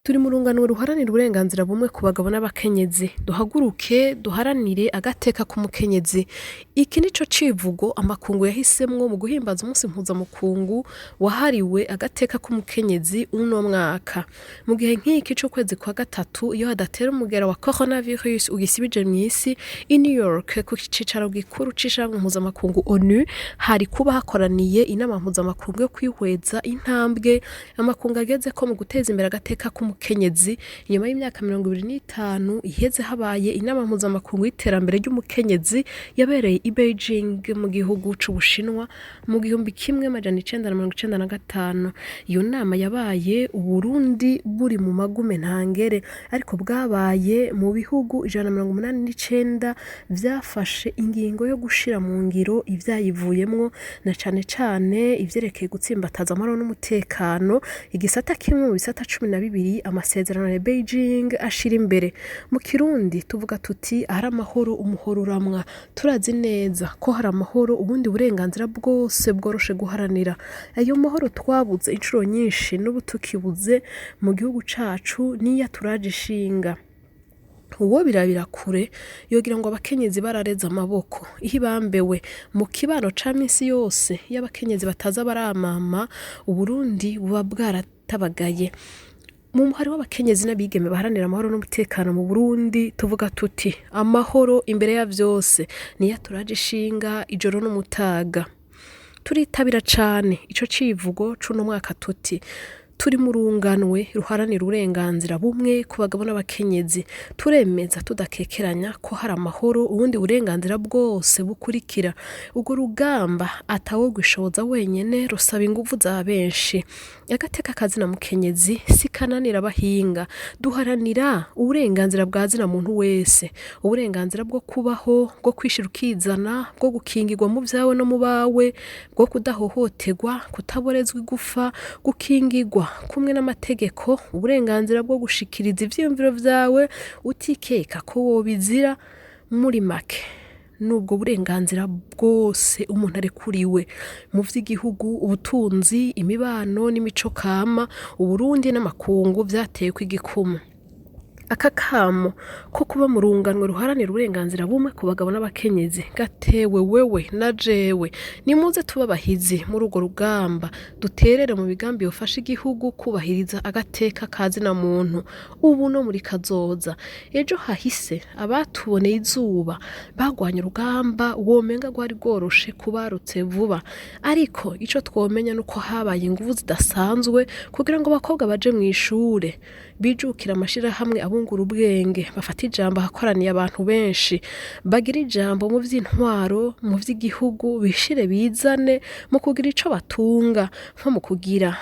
Turi mu rungano ruharanira uburenganzira bumwe ku bagabo n'abakenyezi. Duhaguruke duharanire agateka k'umukenyezi. Iki nico civugo amakungu yahisemwo mu guhimbaza umunsi mpuzamakungu wahariwe agateka k'umukenyezi uno mwaka. Mu gihe nk'iki c'ukwezi kwa gatatu iyo hadatera umugera wa coronavirus ugisibije mw'isi, i New York ku cicaro gikuru c'ishirahamwe mpuzamakungu ONU hari kuba hakoraniye inama mpuzamakungu yo kwihweza intambwe amakungu agezeko mu guteza imbere agateka k'umukenyezi. Inyuma y'imyaka 25 iheze habaye inama mpuzamakungu y'iterambere ry'umukenyezi yabereye i Beijing mu gihugu c'Ubushinwa mu 1995. Iyo nama yabaye Burundi buri mu magume ntangere, ariko bwabaye mu bihugu 189 vyafashe ingingo yo gushira mu ngiro ivyayivuyemwo, na cane cane ivyerekeye gutsimbataza amahoro n'umutekano, igisata kimwe mu bisata 12 amasezerano ya Beijing ashira imbere. Mu Kirundi tuvuga tuti ahari amahoro umuhoro uramwa. Turazi neza ko hari amahoro ubundi burenganzira bwose bworoshe guharanira. Ayo mahoro twabuze incuro nyinshi n'ubu tukibuze mu gihugu cacu niya turaje ishinga. Uwo birabira kure yogira ngo abakenyezi barareza amaboko ihibambewe mu kibano ca misi yose y'abakenyezi bataza baramama, Uburundi buba bwaratabagaye. Mu muhari w'abakenyezi n'abigeme baharanira amahoro n'umutekano mu Burundi tuvuga tuti amahoro imbere ya vyose niya turaje ishinga ijoro n'umutaga. Turitabira cane ico civugo c'uno mwaka tuti turi mu runganwe ruharanira uburenganzira bumwe ku bagabo n'abakenyezi. Turemeza tudakekeranya ko hari amahoro ubundi burenganzira bwose bukurikira. Urwo rugamba atawo gwishoboza wenyene rusaba inguvu za benshi. Agateka kazina mukenyezi sikananira abahinga. Duharanira uburenganzira bwa zina muntu wese, uburenganzira bwo kubaho, bwo kwishira ukizana, bwo gukingirwa mu vyawe no mu bawe, bwo kudahohoterwa, kutaborezwa igufa, gukingirwa kumwe n'amategeko, uburenganzira bwo gushikiriza ivyiyumviro vyawe utikeka ko wobizira. Muri make nubwo burenganzira bwose umuntu arekuriwe mu vy'igihugu, ubutunzi, imibano n'imico kama, Uburundi n'amakungu vyateye kw'igikumu. Aka kamo ko kuba mu runganwe ruharanira uburenganzira bumwe ku bagabo n'abakenyezi gatewe wewe na jewe. Nimuze tubabahizi muri urwo rugamba, duterere mu bigambi yofasha igihugu kubahiriza agateka kazina muntu ubu no muri kazoza. Ejo hahise abatuboneye izuba bagwanya urugamba womenga gwari rworoshe kubarutse vuba, ariko ico twomenya nuko habaye inguvu zidasanzwe kugira ngo abakobwa baje mw'ishure bijukira amashirahamwe abungura ubwenge, bafata ijambo hakoraniye abantu benshi, bagira ijambo mu vy'intwaro, mu vy'igihugu, bishire bizane mu kugira ico batunga, nko mu kugira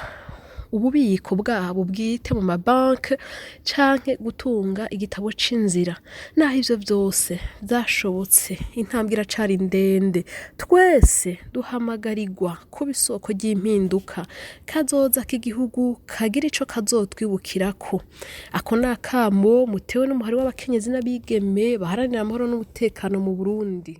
ububiko bwabo bwite mu mabanke canke gutunga igitabo c'inzira. Naho ivyo vyose vyashobotse, intambwe iracari ndende. Twese duhamagarirwa kuba isoko ry'impinduka, kazoza k'igihugu kagira ico kazotwibukirako. Ako nakamo mutewe n'umuhari w'abakenyezi n'abigeme baharanira amahoro n'umutekano mu Burundi.